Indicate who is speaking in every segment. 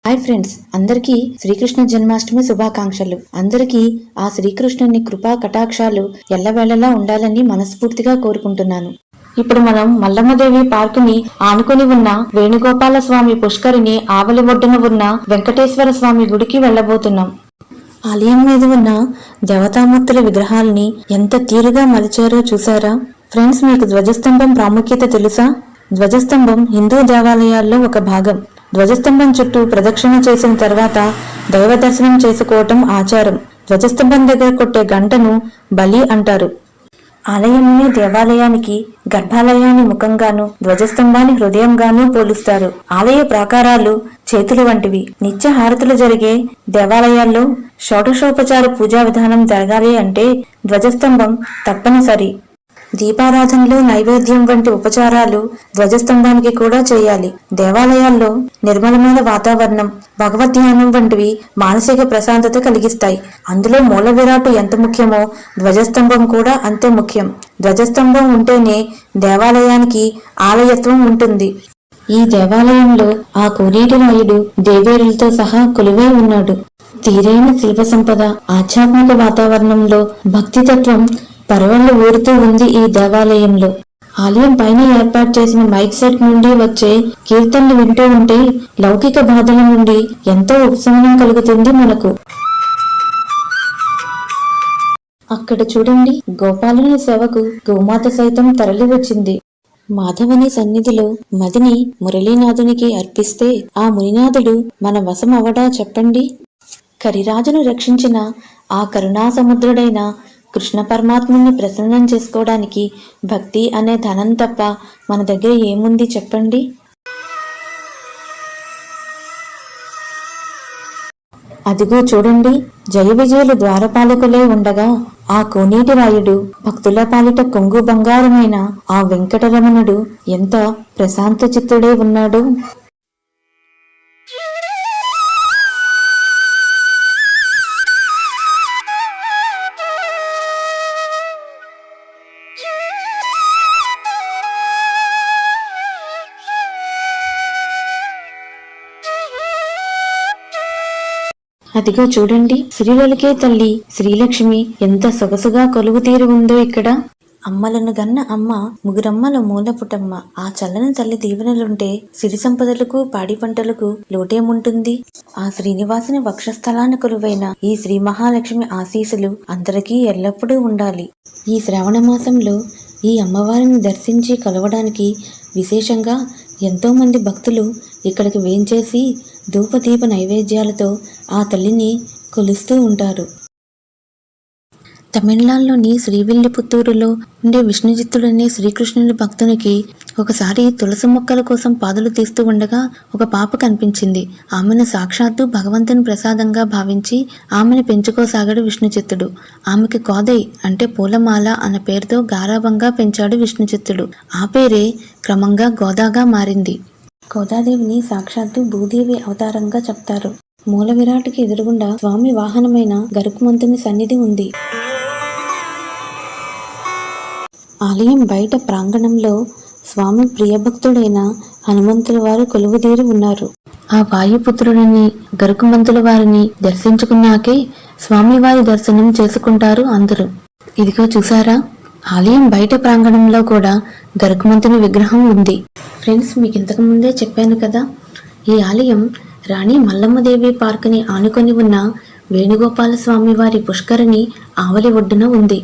Speaker 1: Hi friends, అందరికీ శ్రీకృష్ణ జన్మాష్టమి శుభాకాంక్షలు. అందరికీ ఆ శ్రీకృష్ణుని కృపా కటాక్షాలు ఎల్లవేళలా ఉండాలని మనస్ఫూర్తిగా కోరుకుంటున్నాను. ఇప్పుడు మనం మల్లమ్మదేవి పార్కుని ఆనుకుని ఉన్న వేణుగోపాల స్వామి పుష్కరిని ఆవలి ఒడ్డున ఉన్న వెంకటేశ్వర స్వామి గుడికి వెళ్లబోతున్నాం. ఆలయం మీద ఉన్న దేవతామూర్తుల విగ్రహాలని ఎంత తీరుగా మలిచారో చూసారా ఫ్రెండ్స్? మీకు ధ్వజస్తంభం ప్రాముఖ్యత తెలుసా? ధ్వజస్తంభం హిందూ దేవాలయాల్లో ఒక భాగం. ధ్వజస్తంభం చుట్టూ ప్రదక్షిణ చేసిన తర్వాత దైవ దర్శనం చేసుకోవటం ఆచారం. ధ్వజస్తంభం దగ్గర కొట్టే గంటను బలి అంటారు. ఆలయంలోని దేవాలయానికి గర్భాలయాన్ని ముఖంగాను, ధ్వజస్తంభాన్ని హృదయంగాను పోలుస్తారు. ఆలయ ప్రాకారాలు చేతులు వంటివి. నిత్య హారతులు జరిగే దేవాలయాల్లో షోడశోపచార పూజా విధానం జరగాలి అంటే ధ్వజస్తంభం తప్పనిసరి. దీపారాధనలు, నైవేద్యం వంటి ఉపచారాలు ధ్వజస్తంభానికి కూడా చేయాలి. దేవాలయాల్లో నిర్మలమైన వాతావరణం, భగవద్ధ్యానం వంటివి మానసిక ప్రశాంతత కలిగిస్తాయి. అందులో మూల విరాటు ఎంత ముఖ్యమో ధ్వజస్తంభం కూడా అంతే ముఖ్యం. ధ్వజస్తంభం ఉంటేనే దేవాలయానికి ఆలయత్వం ఉంటుంది. ఈ దేవాలయంలో ఆ కోనేటి రాయుడు దేవేరులతో సహా కొలువై ఉన్నాడు. తీరైన శిల్ప సంపద, ఆధ్యాత్మిక వాతావరణంలో భక్తితత్వం పరవళ్లు ఊరుతూ ఉంది ఈ దేవాలయంలో. ఆలయం పైన ఏర్పాటు చేసిన మైక్ సెట్ నుండి వచ్చే కీర్తనలు వింటూ ఉంటే లౌకిక బాధల నుండి ఎంతో ఉపశమనం కలుగుతుంది మనకు. అక్కడ చూడండి, గోపాలుని సేవకు గోమాత సైతం తరలి వచ్చింది. మాధవుని సన్నిధిలో మదిని మురళీనాథునికి అర్పిస్తే ఆ మునినాథుడు మన వశం అవడా చెప్పండి? కరిరాజును రక్షించిన ఆ కరుణా సముద్రుడైన కృష్ణ పరమాత్ముని ప్రసన్నం చేసుకోవడానికి భక్తి అనే ధనం తప్ప మన దగ్గర ఏముంది చెప్పండి? అదిగో చూడండి, జయ విజయులు ద్వారపాలకులే ఉండగా ఆ కోనేటి రాయుడు భక్తుల పాలిట కొంగు బంగారమైన ఆ వెంకటరమణుడు ఎంత ప్రశాంత చిత్తుడే ఉన్నాడు. అదిగో చూడండి, శ్రీలలికే తల్లి శ్రీలక్ష్మి ఎంత సొగసుగా కొలువు తీరు ఉందో ఇక్కడ. అమ్మలను గన్న అమ్మ, ముగురమ్మల మూలపుటమ్మ. ఆ చల్లని తల్లి దీవెనలుంటే సిరి సంపదలకు, పాడి పంటలకు లోటేముంటుంది? ఆ శ్రీనివాసుని వక్షస్థలాన్ని కొలువైన ఈ శ్రీ మహాలక్ష్మి ఆశీస్సులు అందరికీ ఎల్లప్పుడూ ఉండాలి. ఈ శ్రావణ మాసంలో ఈ అమ్మవారిని దర్శించి కొలవడానికి విశేషంగా ఎంతో మంది భక్తులు ఇక్కడికి వేంచేసి ధూపదీప నైవేద్యాలతో ఆ తల్లిని కొలుస్తూ ఉంటారు. తమిళనాడులోని శ్రీవిల్లిపుత్తూరులో ఉండే విష్ణుజిత్తుడనే శ్రీకృష్ణుని భక్తునికి ఒకసారి తులసి మొక్కల కోసం పాదులు తీస్తూ ఉండగా ఒక పాప కనిపించింది. ఆమెను సాక్షాత్తు భగవంతుని ప్రసాదంగా భావించి ఆమెను పెంచుకోసాగాడు విష్ణుచిత్తుడు. ఆమెకి కోదై అంటే పూలమాల అన్న పేరుతో గారాభంగా పెంచాడు విష్ణుచిత్తుడు. ఆ పేరే క్రమంగా గోదాగా మారింది. గోదాదేవిని సాక్షాత్తు భూదేవి అవతారంగా చెప్తారు. మూల విరాటికి ఎదురుగుండా స్వామి వాహనమైన గరుకుమంతుని సన్నిధి ఉంది. ఆలయం బయట ప్రాంగణంలో స్వామి ప్రియభక్తుడైన హనుమంతుల వారు కొలువుదీరి ఉన్నారు. ఆ వాయుపుత్రుడిని, గరుకుమంతుల వారిని దర్శించుకున్నాకే స్వామివారి దర్శనం చేసుకుంటారు అందరూ. ఇదిగో చూసారా, ఆలయం బయట ప్రాంగణంలో కూడా గరుకుమంతుని విగ్రహం ఉంది. ఫ్రెండ్స్, మీకు ఇంతకు ముందే చెప్పాను కదా, ఈ ఆలయం రాణి మల్లమ్మదేవి పార్కుని ఆనుకొని ఉన్న వేణుగోపాల స్వామి వారి పుష్కరిని ఆవలి ఒడ్డున ఉంది.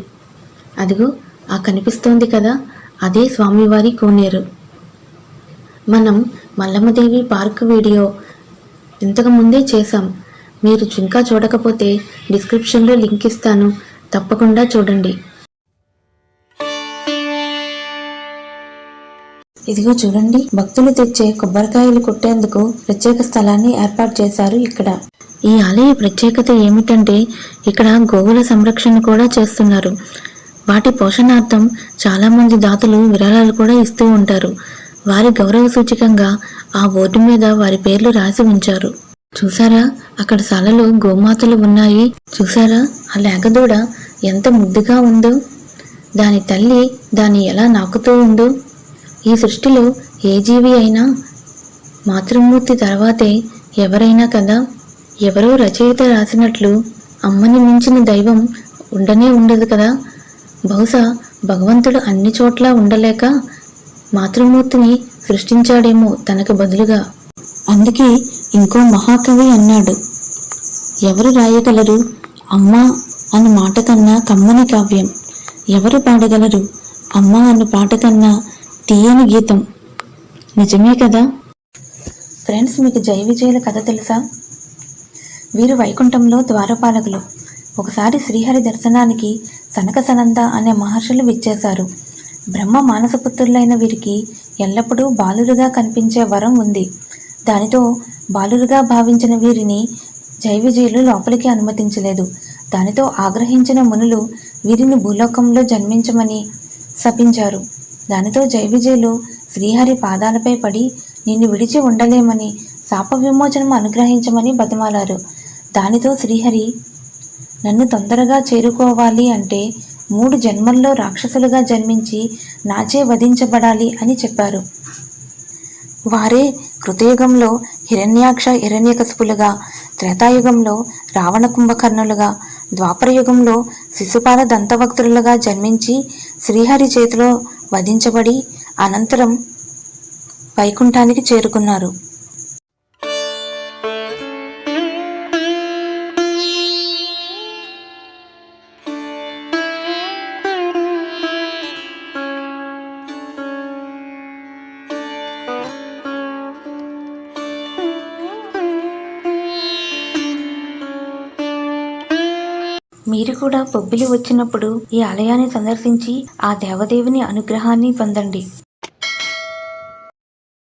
Speaker 1: అదిగో ఆ కనిపిస్తోంది కదా, అదే స్వామివారి కోనేరు. మనం మల్లమ్మదేవి పార్క్ వీడియో ఇంతకు ముందే చేశాం. మీరు ఇంకా చూడకపోతే డిస్క్రిప్షన్లో లింక్ ఇస్తాను, తప్పకుండా చూడండి. ఇదిగో చూడండి, భక్తులు తెచ్చే కొబ్బరికాయలు కొట్టేందుకు ప్రత్యేక స్థలాన్ని ఏర్పాటు చేశారు ఇక్కడ. ఈ ఆలయ ప్రత్యేకత ఏమిటంటే ఇక్కడ గోవుల సంరక్షణ కూడా చేస్తున్నారు. వాటి పోషణార్థం చాలా మంది దాతలు విరాళాలు కూడా ఇస్తూ ఉంటారు. వారి గౌరవ సూచకంగా ఆ బోర్డు మీద వారి పేర్లు రాసి ఉంచారు. చూసారా, అక్కడ సాలలో గోమాతలు ఉన్నాయి. చూసారా, ఆ లేగదూడ ఎంత ముద్దుగా ఉందో. దాని తల్లి దాన్ని ఎలా నాకుతూ ఉందో. ఈ సృష్టిలో ఏ జీవి అయినా మాతృమూర్తి తర్వాతే ఎవరైనా కదా, ఎవరో రచయిత రాసినట్లు అమ్మని మించిన దైవం ఉండనే ఉండదు కదా. బహుశా భగవంతుడు అన్ని చోట్ల ఉండలేక మాతృమూర్తిని సృష్టించాడేమో తనకు బదులుగా. అందుకే ఇంకో మహాకవి అన్నాడు, ఎవరు రాయగలరు అమ్మా అన్న మాట కన్నా కమ్మని కావ్యం, ఎవరు పాడగలరు అమ్మా అన్న పాట కన్నా తీయని గీతం. నిజమే కదా ఫ్రెండ్స్, మీకు జై విజయుల కథ తెలుసా? వీరు వైకుంఠంలో ద్వారపాలకులు. ఒకసారి శ్రీహరి దర్శనానికి సనక సనంద అనే మహర్షులు విచ్చేశారు. బ్రహ్మ మానసపుత్రులైన వీరికి ఎల్లప్పుడూ బాలురుగా కనిపించే వరం ఉంది. దానితో బాలురుగా భావించిన వీరిని జై విజయులు లోపలికి అనుమతించలేదు. దానితో ఆగ్రహించిన మునులు వీరిని భూలోకంలో జన్మించమని శపించారు. దానితో జై విజయులు శ్రీహరి పాదాలపై పడి నిన్ను విడిచి ఉండలేమని, శాప విమోచనం అనుగ్రహించమని బతిమాలారు. దానితో శ్రీహరి, నన్ను తొందరగా చేరుకోవాలి అంటే 3 జన్మల్లో రాక్షసులుగా జన్మించి నాచే వధించబడాలి అని చెప్పారు. వారే కృతయుగంలో హిరణ్యాక్ష హిరణ్యకశిపులుగా, త్రేతాయుగంలో రావణ కుంభకర్ణులుగా, ద్వాపరయుగంలో శిశుపాల దంతవక్తులుగా జన్మించి శ్రీహరి చేతిలో వధించబడి అనంతరం వైకుంఠానికి చేరుకున్నారు. మీరు కూడా పొబ్బిలి వచ్చినప్పుడు ఈ ఆలయాన్ని సందర్శించి ఆ దేవదేవుని అనుగ్రహాన్ని పొందండి.